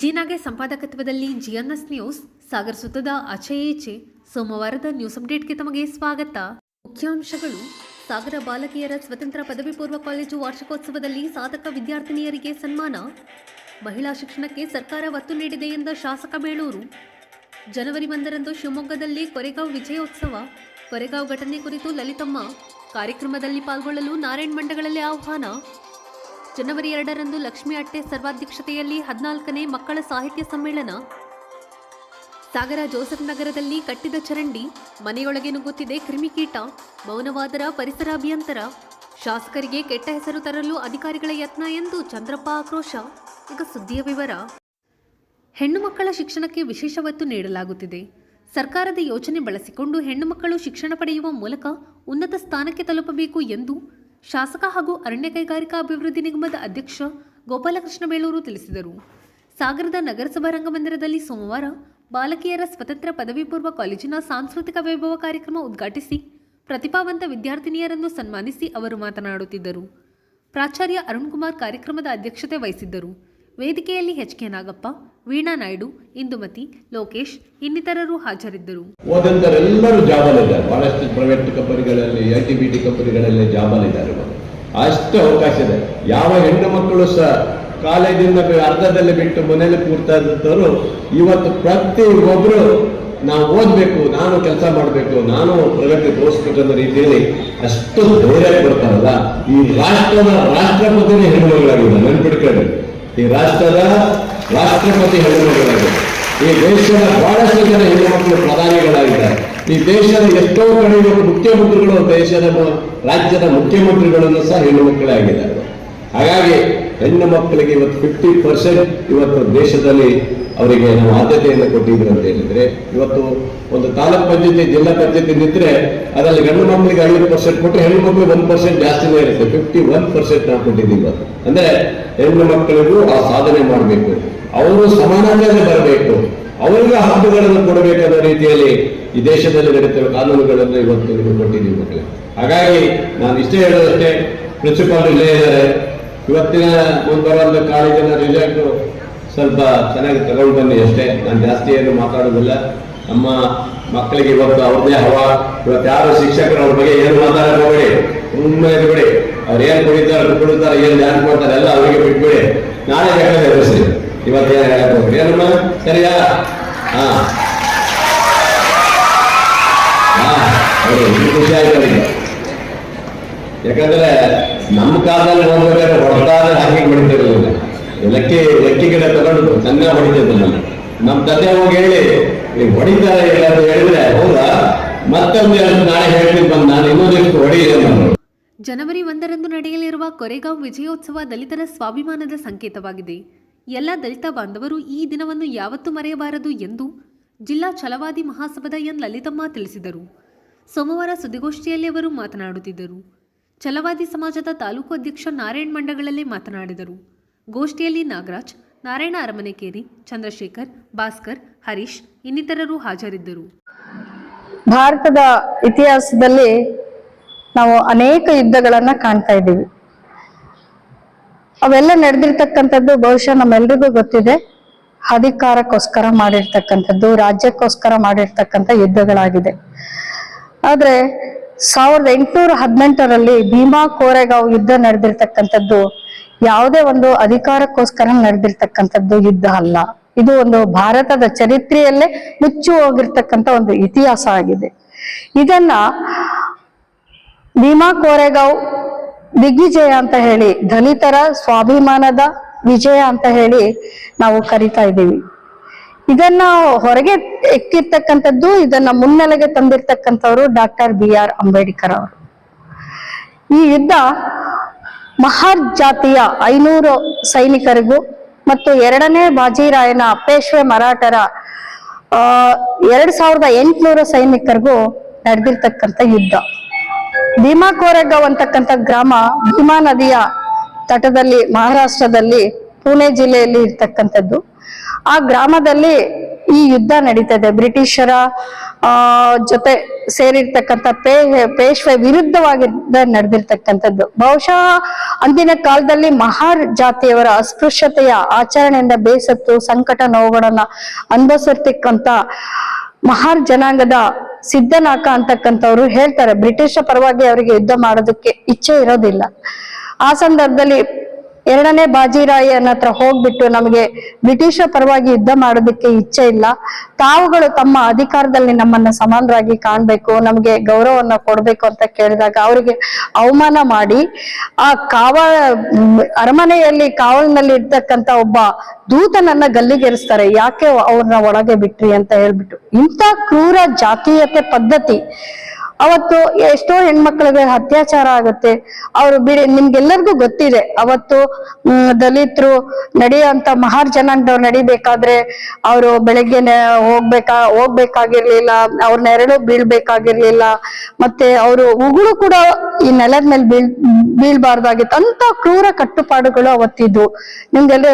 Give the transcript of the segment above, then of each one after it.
ಜೀನಾಗೆ ಸಂಪಾದಕತ್ವದಲ್ಲಿ ಜಿಎನ್ಎಸ್ news Sagar ಸುತ್ತದ ಆಚೆ ಈಚೆ ಸೋಮವಾರದ ನ್ಯೂಸ್ ಅಪ್ಡೇಟ್ಗೆ ತಮಗೆ ಸ್ವಾಗತ. ಮುಖ್ಯಾಂಶಗಳು: ಸಾಗರ ಬಾಲಕಿಯರ ಸ್ವತಂತ್ರ ಪದವಿ ಪೂರ್ವ ಕಾಲೇಜು ವಾರ್ಷಿಕೋತ್ಸವದಲ್ಲಿ ಸಾಧಕ ವಿದ್ಯಾರ್ಥಿನಿಯರಿಗೆ ಸನ್ಮಾನ. ಮಹಿಳಾ ಶಿಕ್ಷಣಕ್ಕೆ ಸರ್ಕಾರ ಒತ್ತು ನೀಡಿದೆ ಎಂದ ಶಾಸಕ ಬೇಳೂರು. ಜನವರಿ 1ರಂದು ಶಿವಮೊಗ್ಗದಲ್ಲಿ ಕೊರೆಗಾಂವ್ ವಿಜಯೋತ್ಸವ. ಕೊರೆಗಾಂವ್ ಘಟನೆ ಕುರಿತು ಲಲಿತಮ್ಮ. ಕಾರ್ಯಕ್ರಮದಲ್ಲಿ ಪಾಲ್ಗೊಳ್ಳಲು ನಾರಾಯಣ್ ಮಂಡಗಳಲ್ಲಿ ಆಹ್ವಾನ. ಜನವರಿ 2ರಂದು ಲಕ್ಷ್ಮೀ ಅಟ್ಟೆ ಸರ್ವಾಧ್ಯಕ್ಷತೆಯಲ್ಲಿ 14ನೇ ಮಕ್ಕಳ ಸಾಹಿತ್ಯ ಸಮ್ಮೇಳನ. ಸಾಗರ ಜೋಸೆಫ್ ನಗರದಲ್ಲಿ ಕಟ್ಟಿದ ಚರಂಡಿ, ಮನೆಯೊಳಗೆ ನುಗ್ಗುತ್ತಿದೆ ಕ್ರಿಮಿಕೀಟ. ಮೌನವಾದರ ಪರಿಸರ ಅಭಿಯಂತರ. ಶಾಸಕರಿಗೆ ಕೆಟ್ಟ ಹೆಸರು ತರಲು ಅಧಿಕಾರಿಗಳ ಯತ್ನ ಎಂದು ಚಂದ್ರಪ್ಪ ಆಕ್ರೋಶ. ಈಗ ಸುದ್ದಿಯ ವಿವರ. ಹೆಣ್ಣು ಮಕ್ಕಳ ಶಿಕ್ಷಣಕ್ಕೆ ವಿಶೇಷ ಒತ್ತು ನೀಡಲಾಗುತ್ತಿದೆ. ಸರ್ಕಾರದ ಯೋಜನೆ ಬಳಸಿಕೊಂಡು ಹೆಣ್ಣು ಮಕ್ಕಳು ಶಿಕ್ಷಣ ಪಡೆಯುವ ಮೂಲಕ ಉನ್ನತ ಸ್ಥಾನಕ್ಕೆ ತಲುಪಬೇಕು ಎಂದು ಶಾಸಕ ಹಾಗೂ ಅರಣ್ಯ ಕೈಗಾರಿಕಾ ಅಭಿವೃದ್ಧಿ ನಿಗಮದ ಅಧ್ಯಕ್ಷ ಗೋಪಾಲಕೃಷ್ಣ ಬೇಳೂರು ತಿಳಿಸಿದರು. ಸಾಗರದ ನಗರಸಭಾ ರಂಗಮಂದಿರದಲ್ಲಿ ಸೋಮವಾರ ಬಾಲಕಿಯರ ಸ್ವತಂತ್ರ ಪದವಿ ಪೂರ್ವ ಕಾಲೇಜಿನ ಸಾಂಸ್ಕೃತಿಕ ವೈಭವ ಕಾರ್ಯಕ್ರಮ ಉದ್ಘಾಟಿಸಿ ಪ್ರತಿಭಾವಂತ ವಿದ್ಯಾರ್ಥಿನಿಯರನ್ನು ಸನ್ಮಾನಿಸಿ ಅವರು ಮಾತನಾಡುತ್ತಿದ್ದರು. ಪ್ರಾಚಾರ್ಯ ಅರುಣ್ ಕುಮಾರ್ ಕಾರ್ಯಕ್ರಮದ ಅಧ್ಯಕ್ಷತೆ ವಹಿಸಿದ್ದರು. ವೇದಿಕೆಯಲ್ಲಿ ಎಚ್.ಕೆ. ನಾಗಪ್ಪ, ವೀಣಾ ನಾಯ್ಡು, ಇಂದುಮತಿ, ಲೋಕೇಶ್ ಇನ್ನಿತರರು ಹಾಜರಿದ್ದರು. ಓದಂತರೆಲ್ಲರೂ ಜಾಬಲ್ಲಿದ್ದಾರೆ. ಬಹಳಷ್ಟು ಪ್ರೈವೇಟ್ ಕಂಪನಿಗಳಲ್ಲಿ, ಐಟಿ ಕಂಪನಿಗಳಲ್ಲಿ ಜಾಬಲ್ಲಿದ್ದಾರೆ. ಅಷ್ಟು ಅವಕಾಶ ಇದೆ. ಯಾವ ಹೆಣ್ಣು ಮಕ್ಕಳು ಸಹ ಕಾಲೇಜಿಂದ ಅರ್ಧದಲ್ಲಿ ಬಿಟ್ಟು ಮನೇಲಿ ಕೂರ್ತಾ ಇದ್ದವರು ಇವತ್ತು ಪ್ರತಿ ಒಬ್ಬರು ನಾವು ಓದಬೇಕು, ನಾನು ಕೆಲಸ ಮಾಡಬೇಕು, ನಾನು ಪ್ರಗತಿ ತೋರಿಸ್ಬೇಕು ಅನ್ನೋ ರೀತಿಯಲ್ಲಿ ಅಷ್ಟು ಧೈರ್ಯ ಕೊಡ್ತಾರಲ್ಲ. ಈ ರಾಷ್ಟ್ರದ ರಾಷ್ಟ್ರಪತಿನೇ ಹೆಣ್ಣುಮಗಳಾಗಿದೆ. ನೆನ್ಪಿಟ್ಕೊಳ್ಳಿ, ಈ ರಾಷ್ಟ್ರದ ರಾಷ್ಟ್ರಪತಿ ಹೆಣ್ಣುಮಗಳಾಗಿದೆ. ಈ ದೇಶದ ಬಹಳಷ್ಟು ಜನ ಹೆಣ್ಣು ಮಕ್ಕಳು ಪ್ರಧಾನಿಗಳಾಗಿದ್ದಾರೆ. ಈ ದೇಶದ ಎಷ್ಟೋ ಕಡೆ ಮುಖ್ಯಮಂತ್ರಿಗಳು, ದೇಶದ ರಾಜ್ಯದ ಮುಖ್ಯಮಂತ್ರಿಗಳನ್ನು ಸಹ ಹೆಣ್ಣು ಮಕ್ಕಳೇ ಆಗಿದ್ದಾರೆ. ಹಾಗಾಗಿ ಹೆಣ್ಣು ಮಕ್ಕಳಿಗೆ ಇವತ್ತು 50% ಇವತ್ತು ದೇಶದಲ್ಲಿ ಅವರಿಗೆ ನಾವು ಆದ್ಯತೆಯನ್ನು ಕೊಟ್ಟಿದ್ರು ಅಂತ ಹೇಳಿದ್ರೆ, ಇವತ್ತು ಒಂದು ತಾಲೂಕ್ ಪಂಚಾಯತಿ, ಜಿಲ್ಲಾ ಪಂಚಾಯತಿ ನಿಂತರೆ ಅದರಲ್ಲಿ ಗಂಡು ಮಕ್ಕಳಿಗೆ 50% ಕೊಟ್ಟರೆ ಹೆಣ್ಣು ಮಕ್ಕಳಿಗೆ 1% ಜಾಸ್ತಿನೇ ಇರುತ್ತೆ. 51% ನಾವು ಕೊಟ್ಟಿದ್ದೀವಿ. ಅಂದ್ರೆ ಹೆಣ್ಣು ಮಕ್ಕಳಿಗೂ ಆ ಸಾಧನೆ ಮಾಡಬೇಕು, ಅವರು ಸಮಾನತೆಯಲ್ಲಿ ಬರಬೇಕು, ಅವರಿಗೂ ಹಕ್ಕುಗಳನ್ನು ಕೊಡಬೇಕನ್ನೋ ರೀತಿಯಲ್ಲಿ ಈ ದೇಶದಲ್ಲಿ ನಡೆಯುತ್ತಿರುವ ಕಾನೂನುಗಳನ್ನು ಇವತ್ತು ಕೊಟ್ಟಿದ್ದೀವಿ ಮಕ್ಕಳಿಗೆ. ಹಾಗಾಗಿ ನಾನು ಇಷ್ಟೇ ಹೇಳೋದಷ್ಟೇ, ಪ್ರಿನ್ಸಿಪಾಲ್ ಇಲ್ಲೇ ಇದ್ದಾರೆ. ಇವತ್ತಿನ ಮುಂಬರುವಂತ ಕಾಲೇಜಿನ ರಿಸಲ್ಟ್ ಸ್ವಲ್ಪ ಚೆನ್ನಾಗಿ ತಗೊಂಡು ಬನ್ನಿ ಅಷ್ಟೇ. ನಾನು ಜಾಸ್ತಿ ಏನು ಮಾತಾಡೋದಿಲ್ಲ. ನಮ್ಮ ಮಕ್ಕಳಿಗೆ ಇವತ್ತು ಅವ್ರದ್ದೇ ಹವಾ. ಇವತ್ತು ಯಾರು ಶಿಕ್ಷಕರು ಅವ್ರ ಬಗ್ಗೆ ಏನು ಮಾತಾಡಕ್ ಹೋಗ್ಬೇಡಿ, ಸುಮ್ಮನೆ ಇರ್ಬೇಡಿ. ಅವ್ರು ಏನ್ ಕುಡಿತಾರೆ, ಏನ್ ಡ್ಯಾನ್ಸ್ ಮಾಡ್ತಾರೆ ಎಲ್ಲ ಅವರಿಗೆ ಬಿಟ್ಬಿಡಿ. ನಾಳೆ ಬೇಕಾದ್ರೆ ಎದುರಿಸಿ. ಇವತ್ತು ಏನ್ ಹೇಳಕ್ ಹೋಗ್ಬೇಡಿ. ಏನಮ್ಮ ಸರಿಯಾ? ಖುಷಿ ಆಯ್ತು ಅವರಿಗೆ. ಯಾಕಂದ್ರೆ ನಮ್ಮ ಕಾಲದಲ್ಲಿ ನೋಡ್ಬೇಕಾದ್ರೆ ಹೊಡೆದಾದ್ರೆ ಹಾಗೆ ಹೊಡಿತಿರಲಿಲ್ಲ. ಲಕ್ಕಿ ಗಿಡ ತಗೊಂಡು ಚೆನ್ನಾಗಿ ಹೊಡಿತಿದ್ದ. ನಮ್ಮ ತಂದೆ ಹೋಗಿ ಹೇಳಿ ನೀವು ಹೊಡಿತಾರೆ ಇಲ್ಲ ಅಂತ ಹೇಳಿದ್ರೆ, ಹೌದಾ ಮತ್ತೊಂದು ನಾಳೆ ಹೇಳ್ತೀನಿ ಬಂದು ನಾನು ಇನ್ನೊಂದಿಷ್ಟು ಹೊಡಿಯಿದೆ ನಾನು. ಜನವರಿ 1ರಂದು ನಡೆಯಲಿರುವ ಕೊರೆಗಾಂವ್ ವಿಜಯೋತ್ಸವ ದಲಿತರ ಸ್ವಾಭಿಮಾನದ ಸಂಕೇತವಾಗಿದೆ. ಎಲ್ಲ ದಲಿತ ಬಾಂಧವರು ಈ ದಿನವನ್ನು ಯಾವತ್ತೂ ಮರೆಯಬಾರದು ಎಂದು ಜಿಲ್ಲಾ ಛಲವಾದಿ ಮಹಾಸಭಾದ ಎನ್ ಲಲಿತಮ್ಮ ತಿಳಿಸಿದರು. ಸೋಮವಾರ ಸುದ್ದಿಗೋಷ್ಠಿಯಲ್ಲಿ ಅವರು ಮಾತನಾಡುತ್ತಿದ್ದರು. ಛಲವಾದಿ ಸಮಾಜದ ತಾಲೂಕು ಅಧ್ಯಕ್ಷ ನಾರಾಯಣ್ ಮಂಡಗಳಲ್ಲಿ ಮಾತನಾಡಿದರು. ಗೋಷ್ಠಿಯಲ್ಲಿ ನಾಗರಾಜ್, ನಾರಾಯಣ ಅರಮನೆಕೇರಿ, ಚಂದ್ರಶೇಖರ್, ಭಾಸ್ಕರ್, ಹರೀಶ್ ಇನ್ನಿತರರು ಹಾಜರಿದ್ದರು. ಭಾರತದ ಇತಿಹಾಸದಲ್ಲಿ ನಾವು ಅನೇಕ ಯುದ್ಧಗಳನ್ನ ಕಾಣ್ತಾ ಇದ್ದೀವಿ. ಅವೆಲ್ಲ ನಡೆದಿರ್ತಕ್ಕಂಥದ್ದು ಬಹುಶಃ ನಮ್ಮೆಲ್ರಿಗೂ ಗೊತ್ತಿದೆ. ಅಧಿಕಾರಕ್ಕೋಸ್ಕರ ಮಾಡಿರ್ತಕ್ಕಂಥದ್ದು, ರಾಜ್ಯಕ್ಕೋಸ್ಕರ ಮಾಡಿರ್ತಕ್ಕಂಥ ಯುದ್ಧಗಳಾಗಿದೆ. ಆದ್ರೆ 1818ರಲ್ಲಿ ಭೀಮಾ ಕೋರೆಗಾಂವ್ ಯುದ್ಧ ನಡೆದಿರ್ತಕ್ಕಂಥದ್ದು ಯಾವುದೇ ಒಂದು ಅಧಿಕಾರಕ್ಕೋಸ್ಕರ ನಡೆದಿರ್ತಕ್ಕಂಥದ್ದು ಯುದ್ಧ ಅಲ್ಲ. ಇದು ಒಂದು ಭಾರತದ ಚರಿತ್ರೆಯಲ್ಲೇ ಮುಚ್ಚಿ ಹೋಗಿರ್ತಕ್ಕಂಥ ಒಂದು ಇತಿಹಾಸ ಆಗಿದೆ. ಇದನ್ನ ಭೀಮಾ ಕೋರೆಗಾಂವ್ ದಿಗ್ವಿಜಯ ಅಂತ ಹೇಳಿ, ದಲಿತರ ಸ್ವಾಭಿಮಾನದ ವಿಜಯ ಅಂತ ಹೇಳಿ ನಾವು ಕರಿತಾ ಇದ್ದೀವಿ. ಇದನ್ನ ಹೊರಗೆ ಎಕ್ಕಿರ್ತಕ್ಕಂಥದ್ದು, ಇದನ್ನ ಮುನ್ನೆಲೆಗೆ ತಂದಿರ್ತಕ್ಕಂಥವ್ರು ಡಾಕ್ಟರ್ BR ಅಂಬೇಡ್ಕರ್ ಅವರು. ಈ ಯುದ್ಧ ಮಹಾರ್ ಜಾತಿಯ 500 ಸೈನಿಕರಿಗೂ ಮತ್ತು 2ನೇ ಬಾಜಿರಾಯನ ಪೇಶ್ವೆ ಮರಾಠರ 2800 ಸೈನಿಕರಿಗೂ ನಡೆದಿರ್ತಕ್ಕಂಥ ಯುದ್ಧ. ಭೀಮಾ ಕೋರೆಗಾಂವ್ ಅಂತಕ್ಕಂಥ ಗ್ರಾಮ ಭೀಮಾ ನದಿಯ ತಟದಲ್ಲಿ, ಮಹಾರಾಷ್ಟ್ರದಲ್ಲಿ, ಪುಣೆ ಜಿಲ್ಲೆಯಲ್ಲಿ ಇರ್ತಕ್ಕಂಥದ್ದು. ಆ ಗ್ರಾಮದಲ್ಲಿ ಈ ಯುದ್ಧ ನಡೀತದೆ. ಬ್ರಿಟಿಷರ ಜೊತೆ ಸೇರಿರ್ತಕ್ಕಂಥ ಪೇಶ್ವೆ ವಿರುದ್ಧವಾಗಿ ನಡೆದಿರ್ತಕ್ಕಂಥದ್ದು. ಬಹುಶಃ ಅಂದಿನ ಕಾಲದಲ್ಲಿ ಮಹಾರ್ ಜಾತಿಯವರ ಅಸ್ಪೃಶ್ಯತೆಯ ಆಚರಣೆಯಿಂದ ಬೇಸತ್ತು ಸಂಕಟ ನೋವುಗಳನ್ನ ಅನುಭವಿಸಿರ್ತಕ್ಕಂಥ ಮಹಾರ್ ಜನಾಂಗದ ಸಿದ್ಧನಾಕ ಅಂತಕ್ಕಂಥವ್ರು ಹೇಳ್ತಾರೆ, ಬ್ರಿಟಿಷರ ಪರವಾಗಿ ಅವರಿಗೆ ಯುದ್ಧ ಮಾಡೋದಕ್ಕೆ ಇಚ್ಛೆ ಇರೋದಿಲ್ಲ. ಆ ಸಂದರ್ಭದಲ್ಲಿ ಎರಡನೇ ಬಾಜಿರಾಯನ ಹತ್ರ ಹೋಗ್ಬಿಟ್ಟು, ನಮಗೆ ಬ್ರಿಟಿಷರ ಪರವಾಗಿ ಯುದ್ಧ ಮಾಡೋದಕ್ಕೆ ಇಚ್ಛೆ ಇಲ್ಲ, ತಾವುಗಳು ತಮ್ಮ ಅಧಿಕಾರದಲ್ಲಿ ನಮ್ಮನ್ನ ಸಮಾನರಾಗಿ ಕಾಣ್ಬೇಕು, ನಮ್ಗೆ ಗೌರವನ್ನ ಕೊಡ್ಬೇಕು ಅಂತ ಕೇಳಿದಾಗ ಅವರಿಗೆ ಅವಮಾನ ಮಾಡಿ ಆ ಅರಮನೆಯಲ್ಲಿ ಕಾವಲಿನಲ್ಲಿ ಇರ್ತಕ್ಕಂಥ ಒಬ್ಬ ದೂತನನ್ನ ಗಲ್ಲಿಗೇರಿಸ್ತಾರೆ. ಯಾಕೆ ಅವ್ರನ್ನ ಒಳಗೆ ಬಿಟ್ರಿ ಅಂತ ಹೇಳ್ಬಿಟ್ಟು. ಇಂಥ ಕ್ರೂರ ಜಾತೀಯತೆ ಪದ್ಧತಿ ಅವತ್ತು ಎಷ್ಟೋ ಹೆಣ್ಮಕ್ಳಿಗೆ ಅತ್ಯಾಚಾರ ಆಗುತ್ತೆ. ಅವ್ರು ನಿಮ್ಗೆಲ್ಲರಿಗೂ ಗೊತ್ತಿದೆ, ಅವತ್ತು ದಲಿತರು ನಡೆಯುವಂತ ಮಹಾರ್ ಜನಾಂಗದವ್ರು ನಡಿಬೇಕಾದ್ರೆ ಅವರು ಬೆಳಗ್ಗೆ ಹೋಗ್ಬೇಕಾಗಿರ್ಲಿಲ್ಲ, ಅವ್ರ ನೆರಳು ಬೀಳ್ಬೇಕಾಗಿರ್ಲಿಲ್ಲ, ಮತ್ತೆ ಅವರು ಉಗುಳು ಕೂಡ ಈ ನೆಲದ ಮೇಲೆ ಬೀಳ್ಬಾರ್ದಾಗಿತ್ತು. ಅಂತ ಕ್ರೂರ ಕಟ್ಟುಪಾಡುಗಳು ಅವತ್ತಿದ್ವು. ನಿಮ್ಗೆಲ್ಲ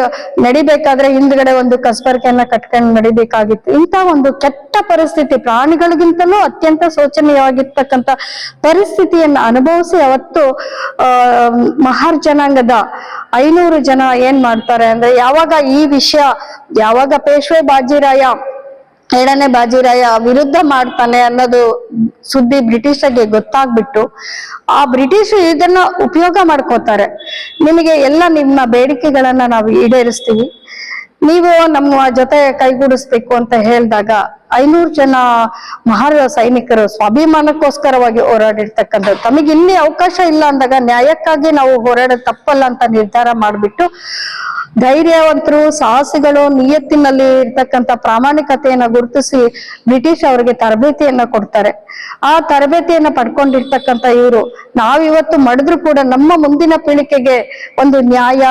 ನಡಿಬೇಕಾದ್ರೆ ಹಿಂದ್ಗಡೆ ಒಂದು ಕಸ್ಬರ್ಕೆಯನ್ನ ಕಟ್ಕೊಂಡು ನಡಿಬೇಕಾಗಿತ್ತು. ಇಂಥ ಒಂದು ಕೆಟ್ಟ ಪರಿಸ್ಥಿತಿ, ಪ್ರಾಣಿಗಳಿಗಿಂತಲೂ ಅತ್ಯಂತ ಶೋಚನೀಯವಾಗಿರ್ತಕ್ಕಂಥ ಪರಿಸ್ಥಿತಿಯನ್ನ ಅನುಭವಿಸಿ ಅವತ್ತು ಮಹಾರ್ ಜನಾಂಗದ 500 ಜನ ಏನ್ ಮಾಡ್ತಾರೆ ಅಂದ್ರೆ, ಯಾವಾಗ ಪೇಶ್ವೆ ಬಾಜಿರಾಯ ಎರಡನೇ ಬಾಜಿರಾಯ ವಿರುದ್ಧ ಮಾಡ್ತಾನೆ ಅನ್ನೋದು ಸುದ್ದಿ ಬ್ರಿಟಿಷರಿಗೆ ಗೊತ್ತಾಗ್ಬಿಟ್ಟು, ಆ ಬ್ರಿಟಿಷರು ಇದನ್ನ ಉಪಯೋಗ ಮಾಡ್ಕೋತಾರೆ. ನಿಮಗೆ ಎಲ್ಲ ನಿಮ್ಮ ಬೇಡಿಕೆಗಳನ್ನ ನಾವು ಈಡೇರಿಸ್ತೀವಿ, ನೀವು ನಮ್ಮ ಜೊತೆ ಕೈಗೂಡಿಸ್ಬೇಕು ಅಂತ ಹೇಳಿದಾಗ 500 ಜನ ಮಹಾರ್ ಸೈನಿಕರು ಸ್ವಾಭಿಮಾನಕ್ಕೋಸ್ಕರವಾಗಿ ಹೋರಾಡಿರ್ತಕ್ಕಂಥದ್ದು. ತಮಗೆ ಇಲ್ಲಿ ಅವಕಾಶ ಇಲ್ಲ ಅಂದಾಗ ನ್ಯಾಯಕ್ಕಾಗಿ ನಾವು ಹೋರಾಡೋದು ತಪ್ಪಲ್ಲ ಅಂತ ನಿರ್ಧಾರ ಮಾಡ್ಬಿಟ್ಟು, ಧೈರ್ಯವಂತರು, ಸಾಹಸಿಗಳು, ನಿಯತ್ತಿನಲ್ಲಿ ಇರ್ತಕ್ಕಂಥ ಪ್ರಾಮಾಣಿಕತೆಯನ್ನ ಗುರುತಿಸಿ ಬ್ರಿಟಿಷ್ ಅವರಿಗೆ ತರಬೇತಿಯನ್ನ ಕೊಡ್ತಾರೆ. ಆ ತರಬೇತಿಯನ್ನ ಪಡ್ಕೊಂಡಿರ್ತಕ್ಕಂಥ ಇವರು, ನಾವಿವತ್ತು ಮಾಡಿದ್ರು ಕೂಡ ನಮ್ಮ ಮುಂದಿನ ಪೀಳಿಗೆಗೆ ಒಂದು ನ್ಯಾಯ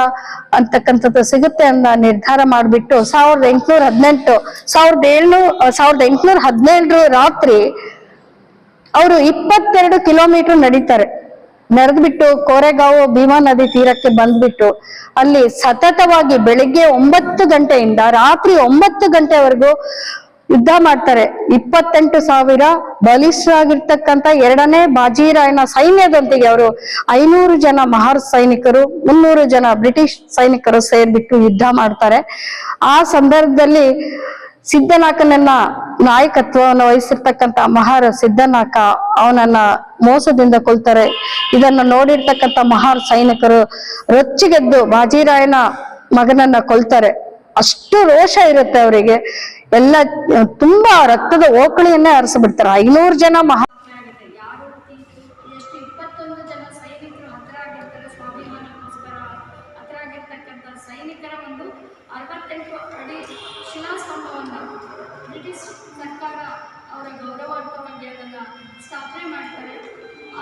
ಅಂತಕ್ಕಂಥದ್ದು ಸಿಗುತ್ತೆ ಅಂತ ನಿರ್ಧಾರ ಮಾಡ್ಬಿಟ್ಟು 1817 ರಾತ್ರಿ ಅವರು 22 ಕಿಲೋಮೀಟರ್ ನಡೀತಾರೆ. ನಡೆದ್ಬಿಟ್ಟು ಕೋರೆಗಾಂವ್ ಭೀಮಾ ನದಿ ತೀರಕ್ಕೆ ಬಂದ್ಬಿಟ್ಟು ಅಲ್ಲಿ ಸತತವಾಗಿ ಬೆಳಿಗ್ಗೆ 9 ಗಂಟೆಯಿಂದ ರಾತ್ರಿ 9 ಗಂಟೆವರೆಗೂ ಯುದ್ಧ ಮಾಡ್ತಾರೆ. 28,000 ಬಲಿಷ್ಠರಾಗಿರ್ತಕ್ಕಂಥ ಎರಡನೇ ಬಾಜಿರಾಯನ ಸೈನ್ಯದೊಂದಿಗೆ ಅವರು 500 ಜನ ಮಹಾರ್ ಸೈನಿಕರು, 300 ಜನ ಬ್ರಿಟಿಷ್ ಸೈನಿಕರು ಸೇರ್ಬಿಟ್ಟು ಯುದ್ಧ ಮಾಡ್ತಾರೆ. ಆ ಸಂದರ್ಭದಲ್ಲಿ ಸಿದ್ಧನಾಕನನ್ನ ನಾಯಕತ್ವವನ್ನು ವಹಿಸಿರ್ತಕ್ಕಂಥ ಮಹಾರ್ ಸಿದ್ಧನಾಕ ಅವನನ್ನ ಮೋಸದಿಂದ ಕೊಲ್ತಾರೆ. ಇದನ್ನ ನೋಡಿರ್ತಕ್ಕಂಥ ಮಹಾರ್ ಸೈನಿಕರು ರೊಚ್ಚಿಗೆದ್ದು ಬಾಜಿರಾಯನ ಮಗನನ್ನ ಕೊಲ್ತಾರೆ. ಅಷ್ಟು ರೋಷ ಇರುತ್ತೆ ಅವರಿಗೆ. ಎಲ್ಲ ತುಂಬಾ ರಕ್ತದ ಓಕಳಿಯನ್ನೇ ಹರಿಸ್ಬಿಡ್ತಾರೆ. 500 ಜನ ಯಾರು ಎಷ್ಟು 21 ಜನ ಸೈನಿಕರು ಹತರಾಗಿರ್ತಾರೆ, ಸ್ವಾಭಿಮಾನಕ್ಕೋಸ್ಕರ ಹತರಾಗಿರ್ತಕ್ಕಂಥ ಸೈನಿಕರ ಒಂದು 68 ಅಡಿ ಶಿಲಾಸ್ತಂಭವನ್ನು ಬ್ರಿಟಿಷ್ ಸರ್ಕಾರ ಅವರ ಗೌರವಾರ್ಥವಾಗಿ ಅದನ್ನು ಸ್ಥಾಪನೆ ಮಾಡ್ತಾರೆ.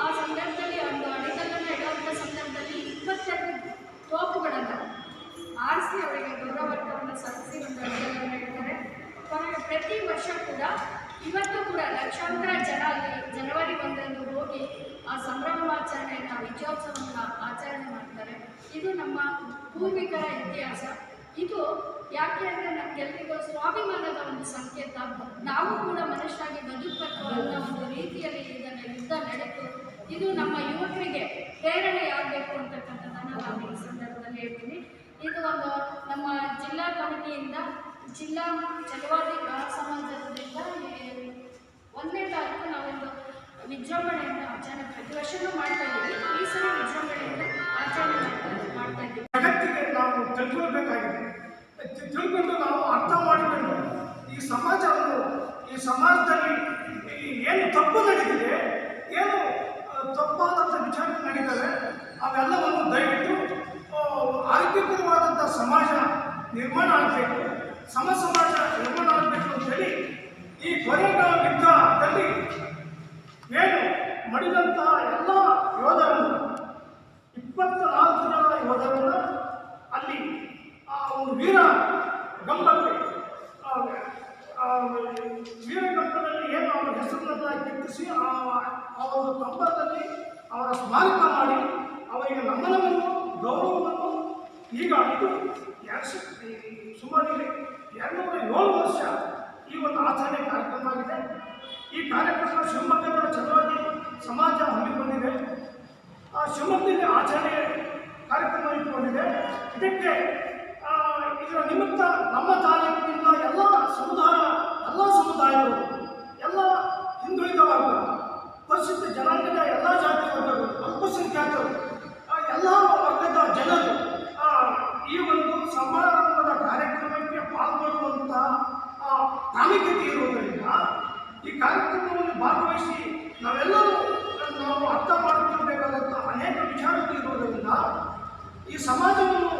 ಆ ಸಂದರ್ಭದಲ್ಲಿ ಒಂದು ಅಡಿಗಲ್ಲನ್ನು ಇಡುವಂಥ ಸಂದರ್ಭದಲ್ಲಿ 22 ತೋಪುಗಳನ್ನು ಆರಿಸಿ ಅವರಿಗೆ ಗೌರವಾರ್ಥವನ್ನು ಸಲ್ಲಿಸಿ ಒಂದು ಅಡಿಗಲ್ಲನ್ನು ಇಡ್ತಾರೆ. ಕೊನೆಗೆ ಪ್ರತಿ ವರ್ಷ ಕೂಡ ಇವತ್ತು ಕೂಡ ಲಕ್ಷಾಂತರ ಜನ ಅಲ್ಲಿ ಜನವರಿ 1ರಂದು ಹೋಗಿ ಆ ಸಂಭ್ರಮಾಚರಣೆಯನ್ನು, ವಿಜಯೋತ್ಸವವನ್ನು ಆಚರಣೆ ಮಾಡ್ತಾರೆ. ಇದು ನಮ್ಮ ಪೂರ್ವಿಕರ ಇತಿಹಾಸ. ಇದು ಯಾಕೆ ಅಂದರೆ ನಮಗೆಲ್ಲರಿಗೂ ಸ್ವಾಭಿಮಾನದ ಒಂದು ಸಂಕೇತ. ನಾವು ಕೂಡ ಮನುಷ್ಯರಾಗಿ ಬದುಕಬೇಕು ಅನ್ನೋ ಒಂದು ರೀತಿಯಲ್ಲಿ ಇದನ್ನು ಯುದ್ಧ ನಡೆದು ಇದು ನಮ್ಮ ಯುವಕರಿಗೆ ಪ್ರೇರಣೆಯಾಗಬೇಕು ಅಂತಕ್ಕಂಥದ್ದನ್ನು ನಾನು ಈ ಸಂದರ್ಭದಲ್ಲಿ ಹೇಳ್ತೀನಿ. ಇದು ಒಂದು ನಮ್ಮ ಜಿಲ್ಲಾ ಕಮಿಟಿಯಿಂದ, ಜಿಲ್ಲಾ ಛಲವಾದಿ ಸಮಾಜದಿಂದ 1ನೇ ತಾರೀಕು ನಾವೊಂದು ವಿಜೃಂಭಣೆಯನ್ನು ಆಚರಣೆ ಪ್ರತಿ ವರ್ಷವೂ ಮಾಡ್ತಾ ಇದ್ದೀವಿ. ಈ ಸಲ ವಿಜೃಂಭಣೆಯಿಂದ ಆಚರಣೆ ಮಾಡ್ತಾ ಇದ್ದೀವಿ. ಜಗತ್ತಿಗೆ ನಾವು ತಿಳ್ಕೊಳ್ಬೇಕಾಗಿದೆ. ತಿಳ್ಕೊಂಡು ನಾವು ಅರ್ಥ ಮಾಡಿಕೊಂಡು ಈ ಸಮಾಜದಲ್ಲಿ ಏನು ತಪ್ಪು ನಡೀತಿದೆ, ಏನು ತಪ್ಪಾದಂಥ ವಿಚಾರ ನಡೀತದೆ, ಅವೆಲ್ಲವನ್ನು ದಯವಿಟ್ಟು ಆರೋಗ್ಯಕರವಾದಂಥ ಸಮಾಜ ನಿರ್ಮಾಣ ಆಗಬೇಕು, ಸಮಾಜ ನಿರ್ಮಾಣ ಆಗಬೇಕು ಅಂತೇಳಿ ಈ ಕೋರೆಗಾಂವ್ ಯುದ್ಧದಲ್ಲಿ ಏನು ಮಡಿದಂಥ ಎಲ್ಲ ಯೋಧರನ್ನು 24 ಜನ ಯೋಧರನ್ನು ಅಲ್ಲಿ ಆ ಒಂದು ವೀರಗಂಬದಲ್ಲಿ ಏನು ಅವರ ಹೆಸರನ್ನ ಕಿತ್ತಿಸಿ ಆ ಒಂದು ಕಂಬದಲ್ಲಿ ಅವರ ಸ್ಮಾರಕ ಮಾಡಿ ಅವರಿಗೆ ನಮನವನ್ನು, ಗೌರವವನ್ನು ಈಗ ಸುಮಾರು 207 ವರ್ಷ ಈ ಒಂದು ಆಚರಣೆ ಕಾರ್ಯಕ್ರಮ ಆಗಿದೆ. ಈ ಕಾರ್ಯಕ್ರಮ ಶಿವಮೊಗ್ಗದ ಚಲವಾದಿ ಸಮಾಜ ಹಮ್ಮಿಕೊಂಡಿದೆ. ಶಿವಮೊಗ್ಗದಲ್ಲಿ ಆಚರಣೆ ಕಾರ್ಯಕ್ರಮ ಇಟ್ಟುಕೊಂಡಿದೆ. ಇದಕ್ಕೆ ಇದರ ನಿಮಿತ್ತ ನಮ್ಮ ತಾಲೂಕಿನಿಂದ ಎಲ್ಲ ಸಮುದಾಯಗಳು, ಎಲ್ಲ ಹಿಂದುಳಿದ ವರ್ಗ, ಪರಿಶಿಷ್ಟ ಜನಾಂಗದ ಎಲ್ಲ ಜಾತಿ ವರ್ಗಗಳು, ಅಲ್ಪಸಂಖ್ಯಾತರು, ಎಲ್ಲ ವರ್ಗದ ಜನರು ಈ ಒಂದು ಸಮಾರಂಭದ ಕಾರ್ಯಕ್ರಮಕ್ಕೆ ಪಾಲ್ಗೊಳ್ಳುವಂತಹ ಪ್ರಾಮುಖ್ಯತೆ ಇರುವುದರಿಂದ ಈ ಕಾರ್ಯಕ್ರಮವನ್ನು ಭಾಗವಹಿಸಿ ನಾವು ಅರ್ಥ ಮಾಡಿಕೊಳ್ಳಬೇಕಾದಂಥ ಅನೇಕ ವಿಚಾರಗಳು ಇರುವುದರಿಂದ ಈ ಸಮಾಜವನ್ನು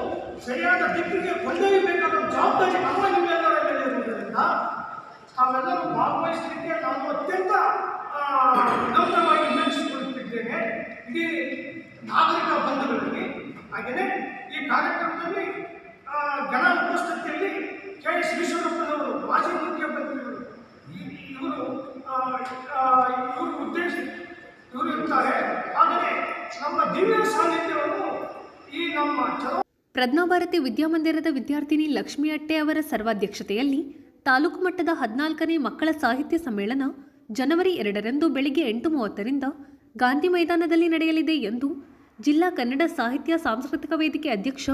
ಸರಿಯಾದ ದಿಕ್ಕಿಗೆ ಕೊಂಡೊಯ್ಯಬೇಕಾದ ಜವಾಬ್ದಾರಿ ನಿಮ್ಮೆಲ್ಲರ ಮೇಲೆ ಇರುವುದರಿಂದ ತಾವೆಲ್ಲರೂ ಭಾಗವಹಿಸಲಿಕ್ಕೆ ನಾನು ಅತ್ಯಂತ ವಿನಮ್ರವಾಗಿ ವಿನಂತಿಸಿಕೊಳ್ಳುತ್ತಿದ್ದೇನೆ. ಇಡೀ ನಾಗರಿಕ ಬಂಧುಗಳಲ್ಲಿ. ಹಾಗೆಯೇ ಈ ಕಾರ್ಯಕ್ರಮದಲ್ಲಿ ಗಣ ಉಪಸ್ಥಿತಿಯಲ್ಲಿ KS ಈಶ್ವರಪ್ಪನವರು, ಮಾಜಿ ಮುಖ್ಯಮಂತ್ರಿಗಳು, ಇವರು ಇರ್ತಾರೆ. ಹಾಗೆಯೇ ನಮ್ಮ ದಿವ್ಯ ಸಾನ್ನಿಧ್ಯವನ್ನು ಈ ನಮ್ಮ ಪ್ರಜ್ಞಾಭಾರತಿ ವಿದ್ಯಾಮಂದಿರದ ವಿದ್ಯಾರ್ಥಿನಿ ಲಕ್ಷ್ಮಿ ಅಟ್ಟೆ ಅವರ ಸರ್ವಾಧ್ಯಕ್ಷತೆಯಲ್ಲಿ ತಾಲೂಕು ಮಟ್ಟದ 14ನೇ ಮಕ್ಕಳ ಸಾಹಿತ್ಯ ಸಮ್ಮೇಳನ ಜನವರಿ 2ರಂದು ಬೆಳಗ್ಗೆ 8:30ರಿಂದ ಗಾಂಧಿ ಮೈದಾನದಲ್ಲಿ ನಡೆಯಲಿದೆ ಎಂದು ಜಿಲ್ಲಾ ಕನ್ನಡ ಸಾಹಿತ್ಯ ಸಾಂಸ್ಕೃತಿಕ ವೇದಿಕೆ ಅಧ್ಯಕ್ಷ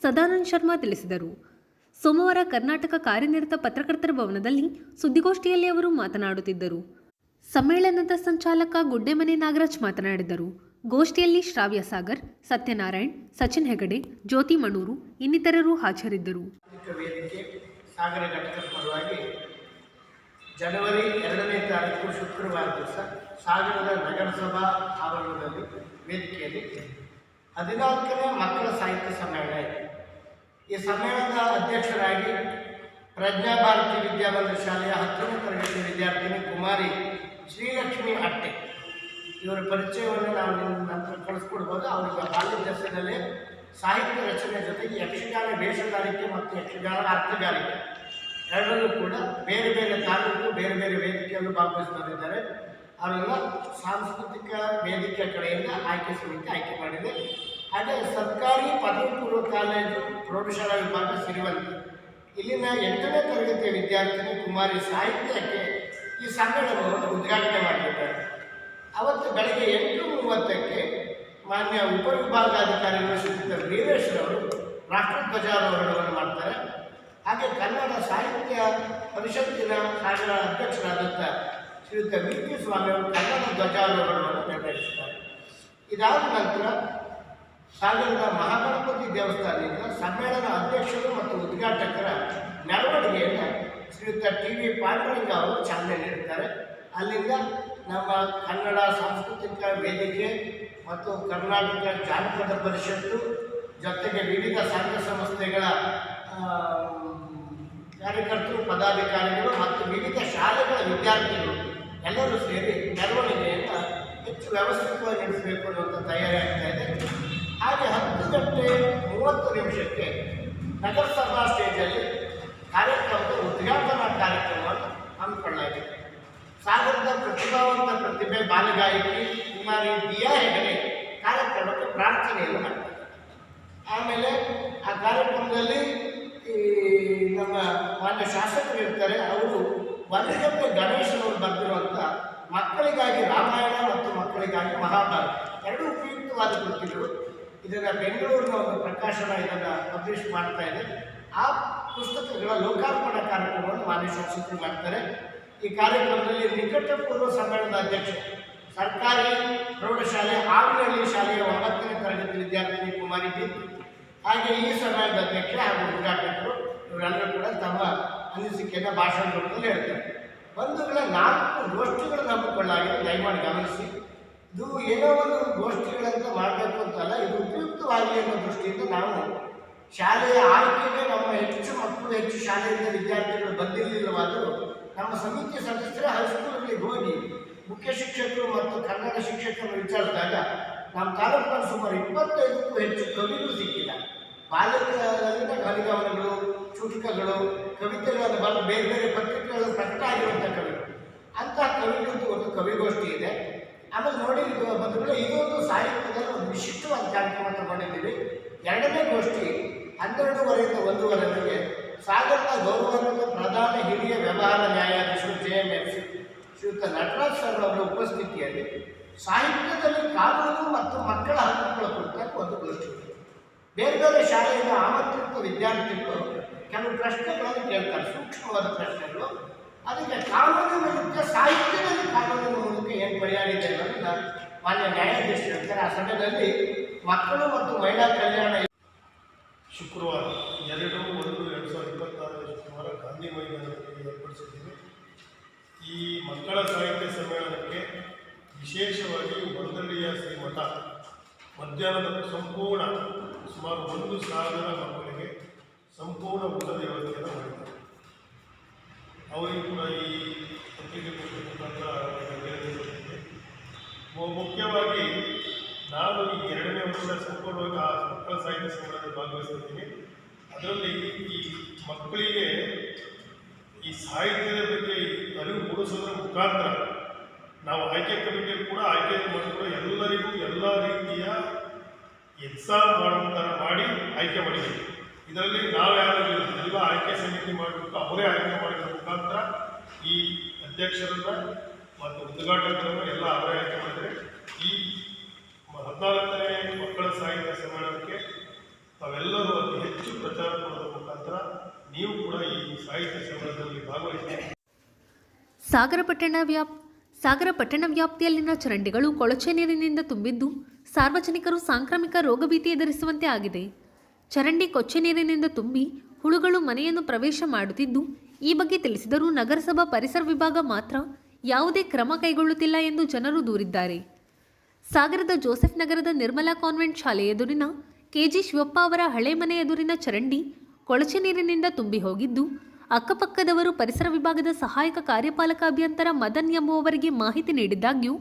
ಸದಾನಂದ ಶರ್ಮಾ ತಿಳಿಸಿದರು. ಸೋಮವಾರ ಕರ್ನಾಟಕ ಕಾರ್ಯನಿರತ ಪತ್ರಕರ್ತರ ಭವನದಲ್ಲಿ ಸುದ್ದಿಗೋಷ್ಠಿಯಲ್ಲಿ ಅವರು ಮಾತನಾಡುತ್ತಿದ್ದರು. ಸಮ್ಮೇಳನದ ಸಂಚಾಲಕ ಗುಡ್ಡೆಮನೆ ನಾಗರಾಜ್ ಮಾತನಾಡಿದರು. ಗೋಷ್ಠಿಯಲ್ಲಿ ಶ್ರಾವ್ಯ ಸಾಗರ್, ಸತ್ಯನಾರಾಯಣ್, ಸಚಿನ್ ಹೆಗಡೆ, ಜ್ಯೋತಿ ಮಣೂರು ಇನ್ನಿತರರು ಹಾಜರಿದ್ದರು. ವೇದಿಕೆ ಸಾಗರ ಘಟಕದ ಪರವಾಗಿ ಜನವರಿ 2ನೇ ತಾರೀಕು ಶುಕ್ರವಾರ ದಿವಸ ಸಾಗರದ ನಗರಸಭಾ ಆವರಣದಲ್ಲಿ ವೇದಿಕೆಯಲ್ಲಿ 14ನೇ ಮಕ್ಕಳ ಸಾಹಿತ್ಯ ಸಮ್ಮೇಳನ ಇದೆ. ಈ ಸಮ್ಮೇಳನದ ಅಧ್ಯಕ್ಷರಾಗಿ ಪ್ರಜ್ಞಾಭಾರತಿ ವಿದ್ಯಾಮಂದಿರ ಶಾಲೆಯ 10ನೇ ತರಗತಿ ವಿದ್ಯಾರ್ಥಿನಿ ಕುಮಾರಿ ಶ್ರೀಲಕ್ಷ್ಮಿ ಅಟ್ಟೆ ಇವರ ಪರಿಚಯವನ್ನು ನಾವು ನಂತರ ಕಳಿಸ್ಕೊಡ್ಬೋದು. ಅವರಿಗೆ ಬಾಲ್ಯ ದಶೆಯಲ್ಲಿ ಸಾಹಿತ್ಯ ರಚನೆ ಜೊತೆಗೆ ಯಕ್ಷಗಾನ ವೇಷಗಾರಿಕೆ ಮತ್ತು ಯಕ್ಷಗಾನ ಅರ್ಥಗಾರಿಕೆ ಎರಡರಲ್ಲೂ ಕೂಡ ಬೇರೆ ಬೇರೆ ತಾಲೂಕು ಬೇರೆ ಬೇರೆ ವೇದಿಕೆಯಲ್ಲೂ ಭಾಗವಹಿಸ್ತಿದ್ದಾರೆ. ಅವರೆಲ್ಲ ಸಾಂಸ್ಕೃತಿಕ ವೇದಿಕೆ ಕಡೆಯಿಂದ ಆಯ್ಕೆ ಸಮಿತಿ ಆಯ್ಕೆ ಮಾಡಿದೆ. ಹಾಗೆ ಸರ್ಕಾರಿ ಪದವಿ ಪೂರ್ವ ಕಾಲೇಜು ಪ್ರೌಢಶಾಲಾ ವಿಭಾಗ ಸಿರಿವಂತಿ ಇಲ್ಲಿನ 8ನೇ ತರಗತಿಯ ವಿದ್ಯಾರ್ಥಿನಿ ಕುಮಾರಿ ಸಾಹಿತ್ಯಕ್ಕೆ ಈ ಸಮ್ಮೇಳನವನ್ನು ಉದ್ಘಾಟನೆ ಮಾಡಿದ್ದಾರೆ. ಅವತ್ತು ಬೆಳಗ್ಗೆ 8:30ಕ್ಕೆ ಮಾನ್ಯ ಉಪವಿಭಾಗಾಧಿಕಾರಿಗಳು ಶ್ರೀಯುತ ವೀರೇಶ್ವರವರು ರಾಷ್ಟ್ರಧ್ವಜಾರೋಹಣವನ್ನು ಮಾಡ್ತಾರೆ. ಹಾಗೆ ಕನ್ನಡ ಸಾಹಿತ್ಯ ಪರಿಷತ್ತಿನ ಸಾಗರ ಅಧ್ಯಕ್ಷರಾದಂಥ ಶ್ರೀಯುತ VP ಸ್ವಾಮಿಯವರು ಕನ್ನಡ ಧ್ವಜಾರೋಹಣವನ್ನು ನೆರವೇರಿಸುತ್ತಾರೆ. ಇದಾದ ನಂತರ ಸಾಗರದ ಮಹಾಗಣಪತಿ ದೇವಸ್ಥಾನದಿಂದ ಸಮ್ಮೇಳನ ಅಧ್ಯಕ್ಷರು ಮತ್ತು ಉದ್ಘಾಟಕರ ಮೆರವಣಿಗೆಯನ್ನು ಶ್ರೀಯುತ TV ಪಾಂಡುರಂಗ ಅವರು ಚಾಲನೆ ನೀಡುತ್ತಾರೆ. ಅಲ್ಲಿಂದ ನಮ್ಮ ಕನ್ನಡ ಸಾಂಸ್ಕೃತಿಕ ವೇದಿಕೆ ಮತ್ತು ಕರ್ನಾಟಕ ಜಾನಪದ ಪರಿಷತ್ತು ಜೊತೆಗೆ ವಿವಿಧ ಸಂಘ ಸಂಸ್ಥೆಗಳ ಕಾರ್ಯಕರ್ತರು, ಪದಾಧಿಕಾರಿಗಳು ಮತ್ತು ವಿವಿಧ ಶಾಲೆಗಳ ವಿದ್ಯಾರ್ಥಿಗಳು ಎಲ್ಲರೂ ಸೇರಿ ಮೆರವಣಿಗೆಯನ್ನು ಹೆಚ್ಚು ವ್ಯವಸ್ಥಿತವಾಗಿ ನಡೆಸಬೇಕು ಅನ್ನುವಂಥ ತಯಾರಿ ಆಗ್ತಾ ಇದೆ. ಹಾಗೆ 10:30 ನಗರಸಭಾ ಸ್ಟೇಜಲ್ಲಿ ಕಾರ್ಯಕ್ರಮದ ಉದ್ಘಾಟನಾ ಕಾರ್ಯಕ್ರಮವನ್ನು ಹಮ್ಮಿಕೊಳ್ಳಲಾಗಿದೆ. ಸಾಗರದ ಪ್ರತಿಭಾವಂತ ಪ್ರತಿಭೆ ಬಾಲಗಾಯಕಿ ಕುಮಾರಿ ದಿಯಾ ಹೆಗಡೆ ಕಾರ್ಯಕ್ರಮಕ್ಕೆ ಪ್ರಾರ್ಥನೆಯನ್ನು ಮಾಡ್ತಾರೆ. ಆಮೇಲೆ ಆ ಕಾರ್ಯಕ್ರಮದಲ್ಲಿ ನಮ್ಮ ಮಾನ್ಯ ಶಾಸಕರು ಇರ್ತಾರೆ. ಅವರು ವನಗಂಬೆ ಗಣೇಶನವರು ಬರೆದಿರುವಂಥ ಮಕ್ಕಳಿಗಾಗಿ ರಾಮಾಯಣ ಮತ್ತು ಮಕ್ಕಳಿಗಾಗಿ ಮಹಾಭಾರತ ಎರಡೂ ಉಪಯುಕ್ತವಾದ ಕೃತಿಗಳು. ಇದನ್ನು ಬೆಂಗಳೂರಿನ ಒಂದು ಪ್ರಕಾಶನ ಇದನ್ನು ಪಬ್ಲಿಷ್ ಮಾಡ್ತಾ ಇದೆ. ಆ ಪುಸ್ತಕಗಳ ಲೋಕಾರ್ಪಣಾ ಕಾರ್ಯಕ್ರಮವನ್ನು ಮಾನ್ಯ ಶಾಸಕರು ಮಾಡ್ತಾರೆ. ಈ ಕಾರ್ಯಕ್ರಮದಲ್ಲಿ ನಿಕಟ ಪೂರ್ವ ಸಮ್ಮೇಳನದ ಅಧ್ಯಕ್ಷ ಸರ್ಕಾರಿ ಪ್ರೌಢಶಾಲೆ ಆವಿನಹಳ್ಳಿ ಶಾಲೆಯ 9ನೇ ತರಗತಿ ವಿದ್ಯಾರ್ಥಿನಿ ಕುಮಾರಿ ಬಿಂದು, ಹಾಗೆ ಈ ಸಮ್ಮೇಳನದ ಅಧ್ಯಕ್ಷ ಹಾಗೂ ಉದ್ಘಾಟಕರು ಇವರೆಲ್ಲರೂ ಕೂಡ ತಮ್ಮ ಅನಿಸಿಕೆಯನ್ನು ಭಾಷಣ ರೂಪದಲ್ಲಿ ಹೇಳ್ತಾರೆ. ಬಂಧುಗಳ 4 ಗೋಷ್ಠಿಗಳನ್ನು ಹಮ್ಮಿಕೊಳ್ಳಲಾಗಿದೆ. ದಯಮಾಡಿ ಗಮನಿಸಿ, ಇದು ಏನೋ ಒಂದು ಗೋಷ್ಠಿಗಳಂತ ಮಾಡಬೇಕು ಅಂತಲ್ಲ, ಇದು ಉಪಯುಕ್ತವಾಗಿ ಅನ್ನೋ ದೃಷ್ಟಿಯಿಂದ ನಾವು ಶಾಲೆಯ ಆಯ್ಕೆಗೆ ನಮ್ಮ ಹೆಚ್ಚು ಮಕ್ಕಳು ಹೆಚ್ಚು ಶಾಲೆಯಿಂದ ವಿದ್ಯಾರ್ಥಿಗಳು ಬಂದಿರಲಿಲ್ಲವಾದರೂ ನಮ್ಮ ಸಮಿತಿ ಸದಸ್ಯರೇ ಹೈಸ್ಕೂಲ್ಗಳಿಗೆ ಹೋಗಿ ಮುಖ್ಯ ಶಿಕ್ಷಕರು ಮತ್ತು ಕನ್ನಡ ಶಿಕ್ಷಕರನ್ನು ವಿಚಾರಿಸಿದಾಗ ನಮ್ಮ ತಾಲೂಕಿನಲ್ಲಿ ಸುಮಾರು 25ಕ್ಕೂ ಹೆಚ್ಚು ಕವಿಗಳು ಸಿಕ್ಕಿದ್ದಾರೆ. ಬಾಲ್ಯದಲ್ಲಿನ ಕವಿಗಮನಗಳು, ಚುಟುಕಗಳು, ಕವಿತೆಗಳನ್ನು ಬರೆದು ಬೇರೆ ಬೇರೆ ಪತ್ರಿಕೆಗಳಲ್ಲಿ ಪ್ರಕಟ ಆಗಿರುವಂಥ ಕವಿಗಳು, ಅಂತಹ ಕವಿಗಳದ್ದು ಒಂದು ಕವಿಗೋಷ್ಠಿ ಇದೆ. ಆಮೇಲೆ ನೋಡಿ ಬಂಧುಗಳು, ಇದೊಂದು ಸಾಹಿತ್ಯದಲ್ಲಿ ಒಂದು ವಿಶಿಷ್ಟವಾದ ಕಾರ್ಯಕ್ರಮ ತಗೊಂಡಿದ್ದೀವಿ. 2ನೇ ಗೋಷ್ಠಿ 12:30ರಿಂದ 1:30ವರೆಗೆ ಸಾಗರದ ಗೌರವಾನ್ವಿತ ಪ್ರಧಾನ ಹಿರಿಯ ವ್ಯವಹಾರ ನ್ಯಾಯಾಧೀಶರು JMFC ಶ್ರೀಯುತ ನಟರಾಜ್ ಸರ್ ಅವರ ಉಪಸ್ಥಿತಿಯಲ್ಲಿ ಸಾಹಿತ್ಯದಲ್ಲಿ ಕಾನೂನು ಮತ್ತು ಮಕ್ಕಳ ಹಕ್ಕುಗಳ ಕುರಿತ ಒಂದು ಗೋಷ್ಠಿ. ಬೇರೆ ಬೇರೆ ಶಾಲೆಯಿಂದ ಆಮಂತ್ರಿತ ವಿದ್ಯಾರ್ಥಿಗಳು ಕೆಲವು ಪ್ರಶ್ನೆಗಳನ್ನು ಕೇಳ್ತಾರೆ, ಸೂಕ್ಷ್ಮವಾದ ಪ್ರಶ್ನೆಗಳು. ಅದಕ್ಕೆ ಕಾನೂನಿನ ಜೊತೆ ಸಾಹಿತ್ಯದಲ್ಲಿ ಕಾನೂನಿನ ಮೂಲಕ ಏನು ಪರಿಹಾರ ಇದೆ ಅನ್ನೋದನ್ನ ಮಾನ್ಯ ನ್ಯಾಯಾಧೀಶರು ಹೇಳ್ತಾರೆ. ಆ ಸಮಯದಲ್ಲಿ ಮಕ್ಕಳು ಮತ್ತು ಮಹಿಳಾ ಕಲ್ಯಾಣ ಶುಕ್ರವಾರ 2/1/2026 ಶುಕ್ರವಾರ ಗಾಂಧಿ ಮೈದಾನದಲ್ಲಿ ಏರ್ಪಡಿಸಿದ್ದೀವಿ. ಈ ಮಕ್ಕಳ ಸಾಹಿತ್ಯ ಸಮ್ಮೇಳನಕ್ಕೆ ವಿಶೇಷವಾಗಿ ಹೊರದಳ್ಳಿಯ ಶ್ರೀಮಠ ಮಧ್ಯಾಹ್ನದ ಸಂಪೂರ್ಣ ಸುಮಾರು 1,000 ಮಕ್ಕಳಿಗೆ ಸಂಪೂರ್ಣ ಊಟದ ವ್ಯವಸ್ಥೆಯನ್ನು ಮಾಡಿದ್ದಾರೆ. ಅವರಿಗೂ ಕೂಡ ಈ ಪತ್ರಿಕೆ ಮುಖಾಂತರ ಹೇಳಿದೆ. ಮುಖ್ಯವಾಗಿ ನಾನು ಈ 2ನೇ ವರ್ಷ ಸಂಪೂರ್ಣವಾಗಿ ಆ ಮಕ್ಕಳ ಸಾಹಿತ್ಯ ಸಮ್ಮೇಳನದಲ್ಲಿ ಭಾಗವಹಿಸ್ತಿದ್ದೀನಿ. ಅದರಲ್ಲಿ ಈ ಮಕ್ಕಳಿಗೆ ಈ ಸಾಹಿತ್ಯದ ಬಗ್ಗೆ ಅರಿವು ಮೂಡಿಸೋದ್ರ ಮುಖಾಂತರ ನಾವು ಆಯ್ಕೆ ಕಮಿಟಿಯಲ್ಲಿ ಕೂಡ ಆಯ್ಕೆ ಮಾಡಿಕೊಂಡು ಎಲ್ಲರಿಗೂ ಎಲ್ಲ ರೀತಿಯ ಎಕ್ಸಾಮ್ ಮಾಡುವಂಥ ಮಾಡಿ ಆಯ್ಕೆ ಮಾಡಿದ್ದೀವಿ. ಇದರಲ್ಲಿ ನಾವು ಯಾರು ಎಲ್ಲ ಆಯ್ಕೆ ಸಮಿತಿ ಮಾಡಿಬಿಟ್ಟು ಅವರೇ ಆಯ್ಕೆ ಮಾಡಿದ ಮುಖಾಂತರ ಈ ಅಧ್ಯಕ್ಷರನ್ನ ಮತ್ತು ಉದ್ಘಾಟಕರನ್ನು ಎಲ್ಲ ಅವರೇ ಆಯ್ಕೆ ಮಾಡಿದರೆ ಈ 14ನೇ ಮಕ್ಕಳ ಸಾಹಿತ್ಯ ಸಮ್ಮೇಳನಕ್ಕೆ ತಾವೆಲ್ಲರೂ ಅತಿ ಹೆಚ್ಚು ಪ್ರಚಾರ ಕೊಡೋದ್ರ ಮುಖಾಂತರ ನೀವು ಕೂಡ ಈ ಸಾಹಿತ್ಯ ಸಮ್ಮೇಳನದಲ್ಲಿ ಭಾಗವಹಿಸಿ. ಸಾಗರ ಪಟ್ಟಣ ವ್ಯಾಪ್ತಿಯಲ್ಲಿನ ಚರಂಡಿಗಳು ಕೊಳಚೆ ನೀರಿನಿಂದ ತುಂಬಿದ್ದು ಸಾರ್ವಜನಿಕರು ಸಾಂಕ್ರಾಮಿಕ ರೋಗ ಭೀತಿ ಎದುರಿಸುವಂತೆ ಆಗಿದೆ. ಚರಂಡಿ ಕೊಚ್ಚೆ ನೀರಿನಿಂದ ತುಂಬಿ ಹುಳುಗಳು ಮನೆಯನ್ನು ಪ್ರವೇಶ ಮಾಡುತ್ತಿದ್ದು, ಈ ಬಗ್ಗೆ ತಿಳಿಸಿದರೂ ನಗರಸಭಾ ಪರಿಸರ ವಿಭಾಗ ಮಾತ್ರ ಯಾವುದೇ ಕ್ರಮ ಕೈಗೊಳ್ಳುತ್ತಿಲ್ಲ ಎಂದು ಜನರು ದೂರಿದ್ದಾರೆ. ಸಾಗರದ ಜೋಸೆಫ್ ನಗರದ ನಿರ್ಮಲಾ ಕಾನ್ವೆಂಟ್ ಶಾಲೆ ಎದುರಿನ KG ಶಿವಪ್ಪ ಅವರ ಹಳೆ ಮನೆ ಎದುರಿನ ಚರಂಡಿ ಕೊಳಚೆ ನೀರಿನಿಂದ ತುಂಬಿ ಹೋಗಿದ್ದು, ಅಕ್ಕಪಕ್ಕದವರು ಪರಿಸರ ವಿಭಾಗದ ಸಹಾಯಕ ಕಾರ್ಯಪಾಲಕ ಅಭಿಯಂತರ ಮದನ್ ಎಂಬುವವರಿಗೆ ಮಾಹಿತಿ ನೀಡಿದ್ದಾಗ್ಯೂ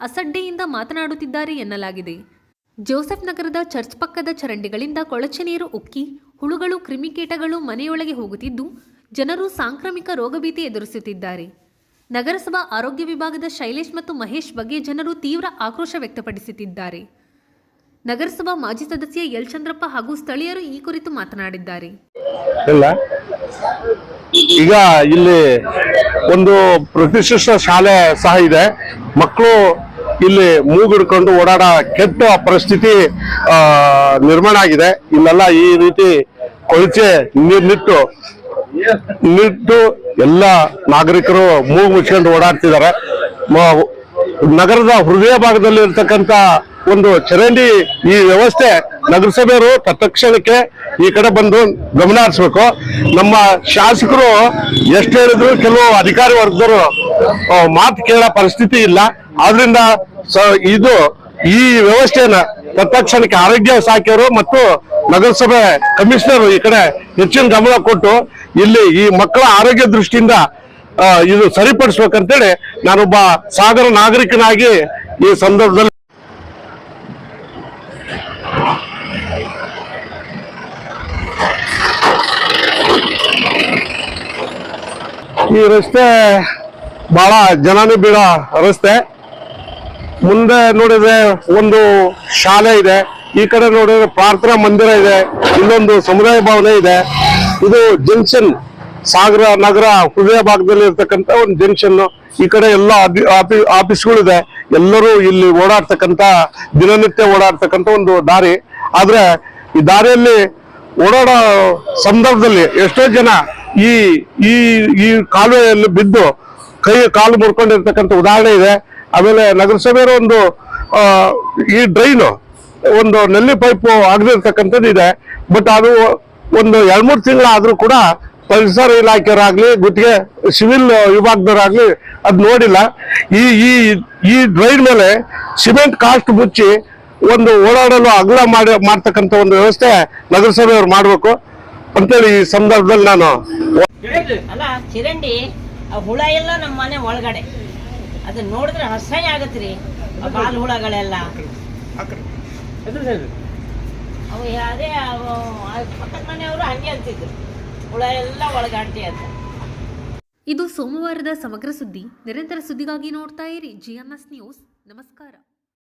ಅಸಡ್ಡೆಯಿಂದ ಮಾತನಾಡುತ್ತಿದ್ದಾರೆ ಎನ್ನಲಾಗಿದೆ. ಜೋಸೆಫ್ ನಗರದ ಚರ್ಚ್ ಪಕ್ಕದ ಚರಂಡಿಗಳಿಂದ ಕೊಳಚೆ ನೀರು ಉಕ್ಕಿ ಹುಳುಗಳು ಕ್ರಿಮಿಕೀಟಗಳು ಮನೆಯೊಳಗೆ ಹೋಗುತ್ತಿದ್ದು, ಜನರು ಸಾಂಕ್ರಾಮಿಕ ರೋಗಭೀತಿ ಎದುರಿಸುತ್ತಿದ್ದಾರೆ. ನಗರಸಭಾ ಆರೋಗ್ಯ ವಿಭಾಗದ ಶೈಲೇಶ್ ಮತ್ತು ಮಹೇಶ್ ಬಗ್ಗೆ ಜನರು ತೀವ್ರ ಆಕ್ರೋಶ ವ್ಯಕ್ತಪಡಿಸುತ್ತಿದ್ದಾರೆ. ನಗರಸಭಾ ಮಾಜಿ ಸದಸ್ಯ ಎಲ್ ಚಂದ್ರಪ್ಪ ಹಾಗೂ ಸ್ಥಳೀಯರು ಈ ಕುರಿತು ಮಾತನಾಡಿದ್ದಾರೆ. ಈಗ ಇಲ್ಲಿ ಒಂದು ಪ್ರತಿಷ್ಠಿತ ಶಾಲೆ ಸಹ ಇದೆ. ಮಕ್ಕಳು ಇಲ್ಲಿ ಮೂಗಿಡ್ಕೊಂಡು ಓಡಾಡ ಕೆಟ್ಟ ಪರಿಸ್ಥಿತಿ ನಿರ್ಮಾಣ ಆಗಿದೆ. ಇಲ್ಲೆಲ್ಲ ಈ ರೀತಿ ಕೊಳಚೆ ನಿಟ್ಟು ಎಲ್ಲ ನಾಗರಿಕರು ಮೂಗು ಮುಚ್ಕೊಂಡು ಓಡಾಡ್ತಿದ್ದಾರೆ. ನಗರದ ಹೃದಯ ಭಾಗದಲ್ಲಿ ಇರ್ತಕ್ಕಂಥ ಒಂದು ಚರಂಡಿ ಈ ವ್ಯವಸ್ಥೆ ನಗರಸಭೆಯವರು ತತ್ಕ್ಷಣಕ್ಕೆ ಈ ಕಡೆ ಬಂದು ಗಮನ ಹರಿಸ್ಬೇಕು. ನಮ್ಮ ಶಾಸಕರು ಎಷ್ಟು ಹೇಳಿದ್ರು ಕೆಲವು ಅಧಿಕಾರಿ ವರ್ಗದವರು ಮಾತು ಕೇಳೋ ಪರಿಸ್ಥಿತಿ ಇಲ್ಲ. ಆದ್ರಿಂದ ಇದು ಈ ವ್ಯವಸ್ಥೆಯನ್ನ ತತ್ಕ್ಷಣಕ್ಕೆ ಆರೋಗ್ಯ ಇಲಾಖೆಯವರು ಮತ್ತು ನಗರಸಭೆ ಕಮಿಷನರ್ ಈ ಕಡೆ ಹೆಚ್ಚಿನ ಗಮನ ಕೊಟ್ಟು ಇಲ್ಲಿ ಈ ಮಕ್ಕಳ ಆರೋಗ್ಯ ದೃಷ್ಟಿಯಿಂದ ಇದು ಸರಿಪಡಿಸ್ಬೇಕಂತೇಳಿ ನಾನೊಬ್ಬ ಸಾಗರ ನಾಗರಿಕನಾಗಿ ಈ ಸಂದರ್ಭದಲ್ಲಿ ಈ ರಸ್ತೆ ಬಹಳ ಜನನಿಬಿಡ ರಸ್ತೆ. ಮುಂದೆ ನೋಡಿದ್ರೆ ಒಂದು ಶಾಲೆ ಇದೆ, ಈ ಕಡೆ ನೋಡಿದ್ರೆ ಪ್ರಾರ್ಥನಾ ಮಂದಿರ ಇದೆ, ಇಲ್ಲೊಂದು ಸಮುದಾಯ ಭವನ ಇದೆ. ಇದು ಜಂಕ್ಷನ್, ಸಾಗರ ನಗರ ಹೃದಯ ಭಾಗದಲ್ಲಿ ಇರ್ತಕ್ಕಂಥ ಒಂದು ಜಂಕ್ಷನ್. ಈ ಕಡೆ ಎಲ್ಲ ಆಫೀಸ್ಗಳಿದೆ. ಎಲ್ಲರೂ ಇಲ್ಲಿ ಓಡಾಡ್ತಕ್ಕಂಥ ದಿನನಿತ್ಯ ಓಡಾಡ್ತಕ್ಕಂಥ ಒಂದು ದಾರಿ. ಆದ್ರೆ ಈ ದಾರಿಯಲ್ಲಿ ಓಡಾಡೋ ಸಂದರ್ಭದಲ್ಲಿ ಎಷ್ಟೋ ಜನ ಈ ಈ ಈ ಕಾಲುವೆಯಲ್ಲಿ ಬಿದ್ದು ಕಾಲು ಮುರ್ಕೊಂಡಿರ್ತಕ್ಕಂಥ ಉದಾಹರಣೆ ಇದೆ. ಆಮೇಲೆ ನಗರಸಭೆಯವರು ಒಂದು ಈ ಡ್ರೈನು ಒಂದು ನಲ್ಲಿ ಪೈಪು ಆಗದಿರ್ತಕ್ಕಂಥದ್ದು ಇದೆ. ಬಟ್ ಅದು ಒಂದು 2-3 ತಿಂಗಳಾದ್ರೂ ಕೂಡ ಪರಿಸರ ಇಲಾಖೆಯವರಾಗ್ಲಿ ಗುತ್ತಿಗೆ ಸಿವಿಲ್ ವಿಭಾಗದವರಾಗ್ಲಿ ಅದ್ ನೋಡಿಲ್ಲ. ಈ ಈ ಈ ಡ್ರೈನ್ ಮೇಲೆ ಸಿಮೆಂಟ್ ಕಾಸ್ಟ್ ಮುಚ್ಚಿ ಒಂದು ಓಡಾಡಲು ಅಗಲ ಮಾಡ್ತಕ್ಕಂಥ ಒಂದು ವ್ಯವಸ್ಥೆ ನಗರಸಭೆಯವರು ಮಾಡ್ಬೇಕು ಅಂತೇಳಿ ಈ ಸಂದರ್ಭದಲ್ಲಿ ನಾನು ಅಲ್ಲ ಚಿರಂಡಿ ಹುಳ ಎಲ್ಲ ನಮ್ಮ ಮನೆ ಒಳಗಡೆ ಅದನ್ನ ನೋಡಿದ್ರೆ ಅಸಹ್ಯ ಆಗತ್ರಿ. ಕಾಲು ಹುಳಗಳೆಲ್ಲ ಅವು ಅದೇ ಪಕ್ಕದ ಮನೆಯವರು ಹಂಗೆ ಅಂತಿದ್ರು, ಹುಳ ಎಲ್ಲ ಒಳಗಾಡ್ತಿ ಅಂತ. ಇದು ಸೋಮವಾರದ ಸಮಗ್ರ ಸುದ್ದಿ. ನಿರಂತರ ಸುದ್ದಿಗಾಗಿ ನೋಡ್ತಾ ಇರಿ GNS ನ್ಯೂಸ್. ನಮಸ್ಕಾರ.